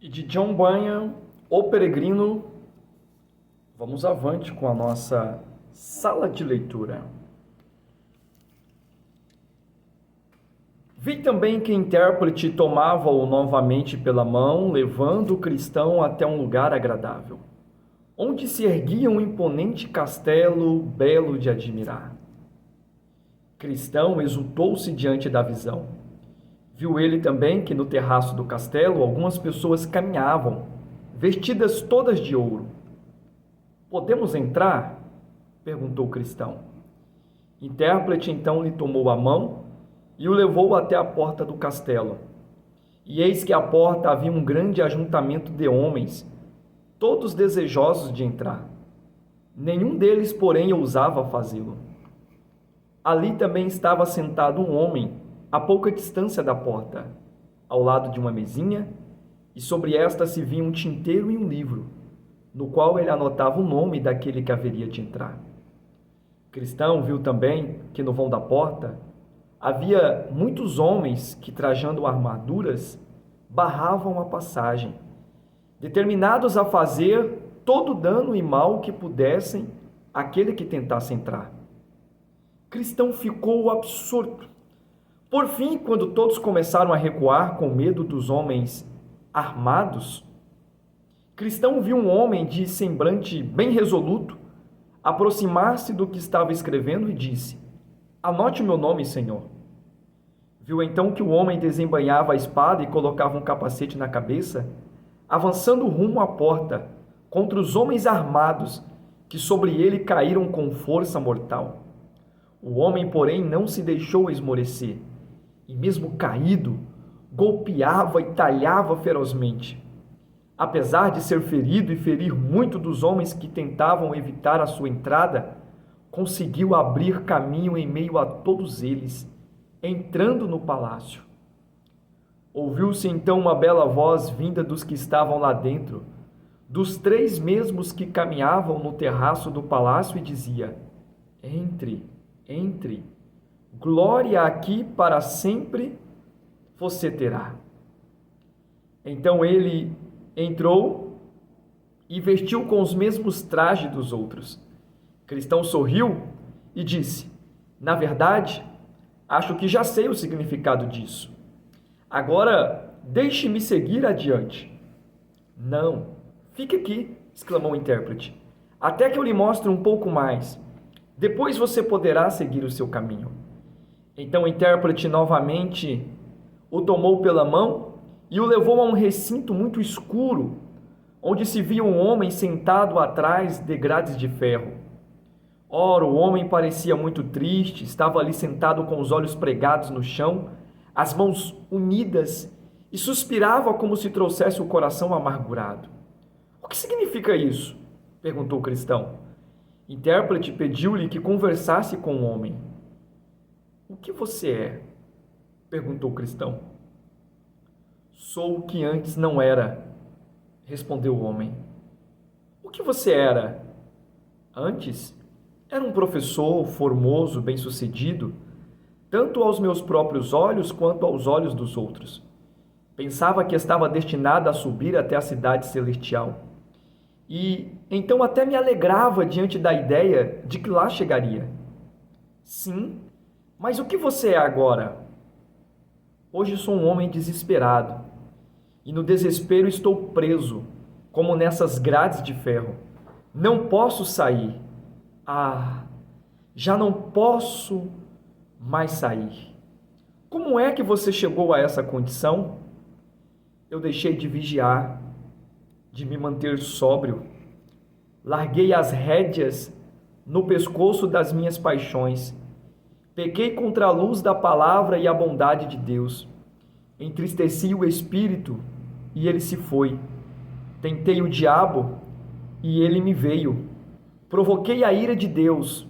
E de John Bunyan, O Peregrino, vamos avante com a nossa sala de leitura. Vi também que a intérprete tomava-o novamente pela mão, levando o cristão até um lugar agradável, onde se erguia um imponente castelo, belo de admirar. Cristão exultou-se diante da visão. Viu ele também que no terraço do castelo algumas pessoas caminhavam, vestidas todas de ouro. Podemos entrar? Perguntou o cristão. Intérprete então lhe tomou a mão e o levou até a porta do castelo. E eis que à porta havia um grande ajuntamento de homens, todos desejosos de entrar. Nenhum deles, porém, ousava fazê-lo. Ali também estava sentado um homem, a pouca distância da porta, ao lado de uma mesinha, e sobre esta se via um tinteiro e um livro, no qual ele anotava o nome daquele que haveria de entrar. Cristão viu também que no vão da porta havia muitos homens que, trajando armaduras, barravam a passagem, determinados a fazer todo dano e mal que pudessem àquele que tentasse entrar. Cristão ficou absorto. Por fim, quando todos começaram a recuar com medo dos homens armados, Cristão viu um homem de semblante bem resoluto aproximar-se do que estava escrevendo e disse: "Anote o meu nome, Senhor." Viu então que o homem desembainhava a espada e colocava um capacete na cabeça, avançando rumo à porta, contra os homens armados, que sobre ele caíram com força mortal. O homem, porém, não se deixou esmorecer, e mesmo caído, golpeava e talhava ferozmente. Apesar de ser ferido e ferir muito dos homens que tentavam evitar a sua entrada, conseguiu abrir caminho em meio a todos eles, entrando no palácio. Ouviu-se então uma bela voz vinda dos que estavam lá dentro, dos três mesmos que caminhavam no terraço do palácio, e dizia: "Entre, entre. Glória aqui para sempre você terá." Então ele entrou e vestiu com os mesmos trajes dos outros. Cristão sorriu e disse: "Na verdade, acho que já sei o significado disso. Agora, deixe-me seguir adiante." "Não, fique aqui," exclamou o intérprete, "até que eu lhe mostre um pouco mais. Depois você poderá seguir o seu caminho." Então o intérprete novamente o tomou pela mão e o levou a um recinto muito escuro, onde se via um homem sentado atrás de grades de ferro. Ora, o homem parecia muito triste, estava ali sentado com os olhos pregados no chão, as mãos unidas, e suspirava como se trouxesse o coração amargurado. "O que significa isso?" perguntou o cristão. O intérprete pediu-lhe que conversasse com o homem. "O que você é?" perguntou o cristão. "Sou o que antes não era," respondeu o homem. "O que você era?" "Antes, era um professor formoso, bem-sucedido, tanto aos meus próprios olhos quanto aos olhos dos outros. Pensava que estava destinado a subir até a cidade celestial. E então até me alegrava diante da ideia de que lá chegaria." "Sim, mas o que você é agora?" "Hoje sou um homem desesperado, e no desespero estou preso, como nessas grades de ferro. Não posso sair. Ah, já não posso mais sair." "Como é que você chegou a essa condição?" "Eu deixei de vigiar, de me manter sóbrio. Larguei as rédeas no pescoço das minhas paixões. Pequei contra a luz da palavra e a bondade de Deus. Entristeci o espírito e ele se foi. Tentei o diabo e ele me veio. Provoquei a ira de Deus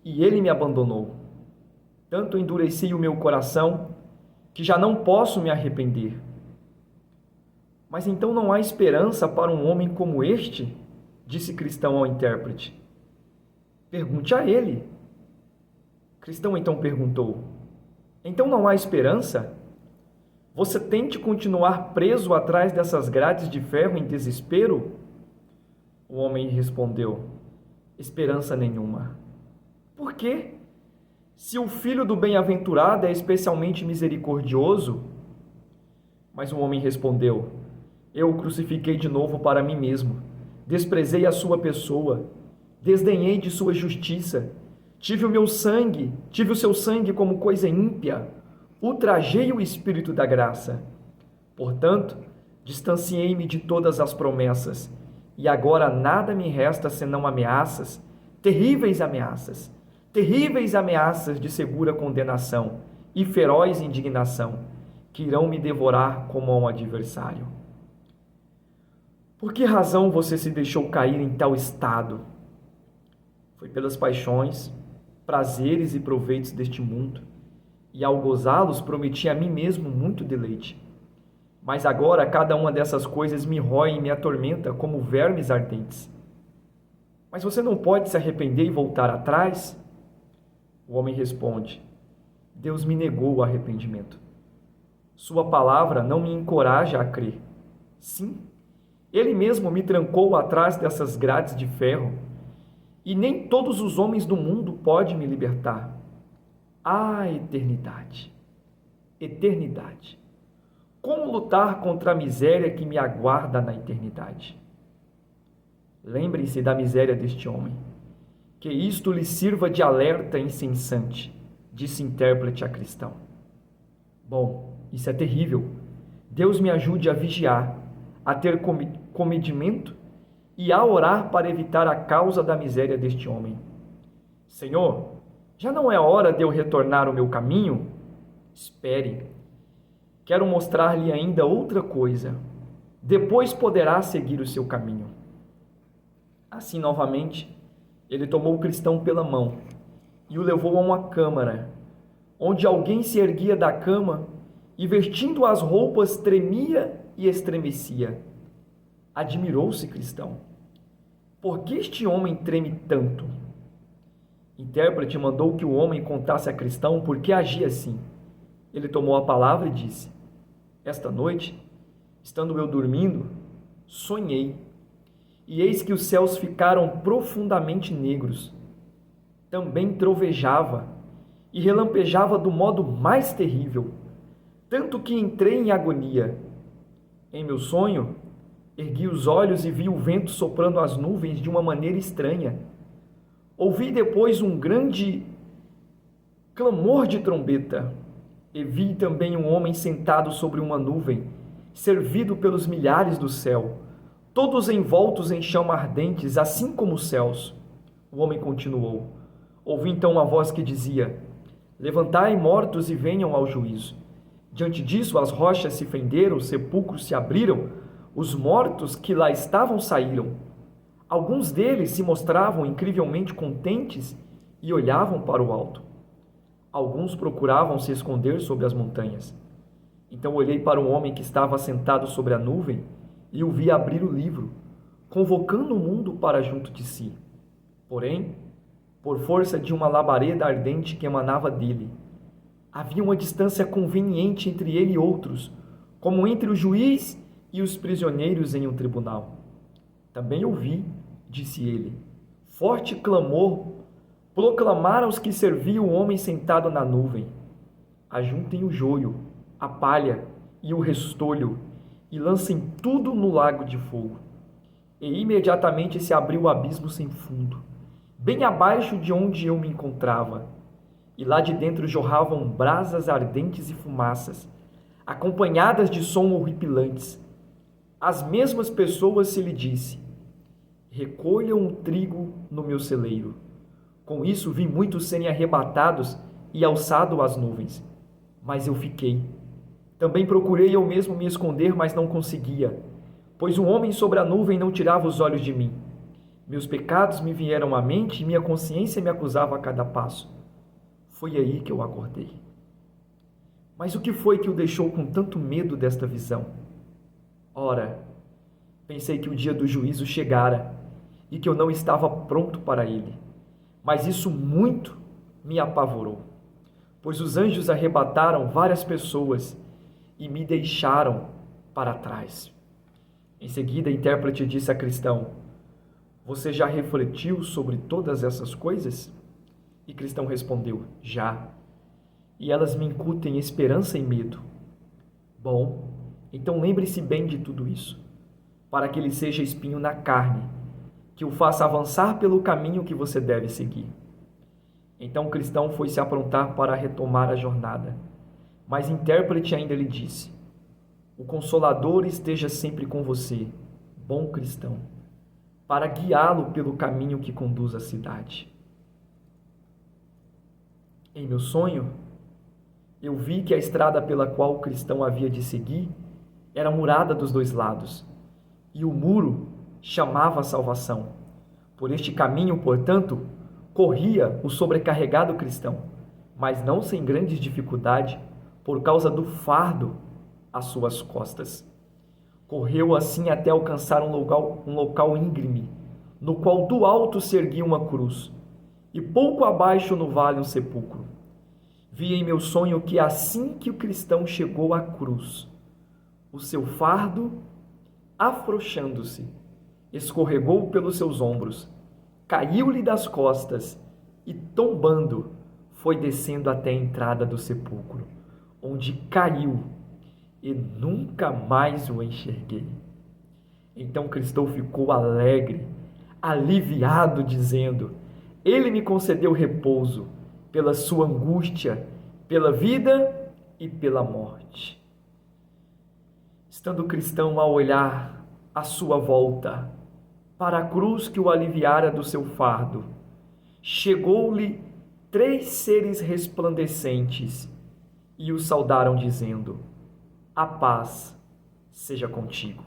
e ele me abandonou. Tanto endureci o meu coração que já não posso me arrepender." "Mas então não há esperança para um homem como este?" disse Cristão ao intérprete. "Pergunte a ele." Cristão então perguntou: "Então não há esperança?" Você tente continuar preso atrás dessas grades de ferro em desespero? O homem respondeu: esperança nenhuma. Por quê? Se o filho do bem-aventurado é especialmente misericordioso? Mas o homem respondeu: eu o crucifiquei de novo para mim mesmo. Desprezei a sua pessoa, desdenhei de sua justiça. Tive o seu sangue como coisa ímpia. Ultrajei o Espírito da graça. Portanto, distanciei-me de todas as promessas, e agora nada me resta senão ameaças, terríveis ameaças de segura condenação e feroz indignação, que irão me devorar como a um adversário. Por que razão você se deixou cair em tal estado? Foi pelas paixões, prazeres e proveitos deste mundo, e ao gozá-los prometi a mim mesmo muito deleite. Mas agora cada uma dessas coisas me rói e me atormenta como vermes ardentes. Mas você não pode se arrepender e voltar atrás? O homem responde: Deus me negou o arrependimento. Sua palavra não me encoraja a crer. Sim, Ele mesmo me trancou atrás dessas grades de ferro, e nem todos os homens do mundo podem me libertar. Ah, eternidade! Eternidade! Como lutar contra a miséria que me aguarda na eternidade? Lembre-se da miséria deste homem. Que isto lhe sirva de alerta incessante, disse intérprete a cristão. Bom, isso é terrível. Deus me ajude a vigiar, a ter comedimento e a orar para evitar a causa da miséria deste homem. Senhor, já não é hora de eu retornar ao meu caminho? Espere. Quero mostrar-lhe ainda outra coisa. Depois poderá seguir o seu caminho. Assim, novamente, ele tomou o cristão pela mão e o levou a uma câmara, onde alguém se erguia da cama e, vestindo as roupas, tremia e estremecia. Admirou-se cristão. Por que este homem treme tanto? Intérprete mandou que o homem contasse a cristão por que agia assim. Ele tomou a palavra e disse: esta noite, estando eu dormindo, sonhei, e eis que os céus ficaram profundamente negros. Também trovejava e relampejava do modo mais terrível, tanto que entrei em agonia. Em meu sonho, ergui os olhos e vi o vento soprando as nuvens de uma maneira estranha. Ouvi depois um grande clamor de trombeta, e vi também um homem sentado sobre uma nuvem, servido pelos milhares do céu, todos envoltos em chama ardentes, assim como os céus. O homem continuou. Ouvi então uma voz que dizia: levantai mortos e venham ao juízo. Diante disso, as rochas se fenderam, os sepulcros se abriram, os mortos que lá estavam saíram. Alguns deles se mostravam incrivelmente contentes e olhavam para o alto. Alguns procuravam se esconder sobre as montanhas. Então olhei para o homem que estava sentado sobre a nuvem e o vi abrir o livro, convocando o mundo para junto de si. Porém, por força de uma labareda ardente que emanava dele, havia uma distância conveniente entre ele e outros, como entre o juiz e os prisioneiros em um tribunal. Também ouvi, disse ele, forte clamor proclamar aos que serviam o homem sentado na nuvem: ajuntem o joio, a palha e o restolho, e lancem tudo no lago de fogo. E imediatamente se abriu o abismo sem fundo, bem abaixo de onde eu me encontrava, e lá de dentro jorravam brasas ardentes e fumaças, acompanhadas de som horripilantes. Às mesmas pessoas se lhe disse: recolham o trigo no meu celeiro. Com isso vi muitos serem arrebatados e alçados às nuvens. Mas eu fiquei. Também procurei eu mesmo me esconder, mas não conseguia, pois o homem sobre a nuvem não tirava os olhos de mim. Meus pecados me vieram à mente e minha consciência me acusava a cada passo. Foi aí que eu acordei. Mas o que foi que o deixou com tanto medo desta visão? Ora, pensei que o dia do juízo chegara e que eu não estava pronto para ele. Mas isso muito me apavorou, pois os anjos arrebataram várias pessoas e me deixaram para trás. Em seguida, a intérprete disse a Cristão: Você já refletiu sobre todas essas coisas? E Cristão respondeu: Já. E elas me incutem esperança e medo. Bom, então lembre-se bem de tudo isso, para que ele seja espinho na carne, que o faça avançar pelo caminho que você deve seguir. Então o cristão foi se aprontar para retomar a jornada, mas o intérprete ainda lhe disse: O Consolador esteja sempre com você, bom cristão, para guiá-lo pelo caminho que conduz à cidade. Em meu sonho, eu vi que a estrada pela qual o cristão havia de seguir era murada dos dois lados, e o muro chamava a salvação. Por este caminho, portanto, corria o sobrecarregado cristão, mas não sem grandes dificuldade, por causa do fardo às suas costas. Correu assim até alcançar um local íngreme, no qual do alto se erguia uma cruz, e pouco abaixo no vale um sepulcro. Vi em meu sonho que assim que o cristão chegou à cruz, o seu fardo, afrouxando-se, escorregou pelos seus ombros, caiu-lhe das costas e, tombando, foi descendo até a entrada do sepulcro, onde caiu e nunca mais o enxerguei. Então Cristão ficou alegre, aliviado, dizendo: Ele me concedeu repouso pela sua angústia, pela vida e pela morte. Estando o cristão a olhar à sua volta para a cruz que o aliviara do seu fardo, chegou-lhe 3 seres resplandecentes e o saudaram dizendo: A paz seja contigo.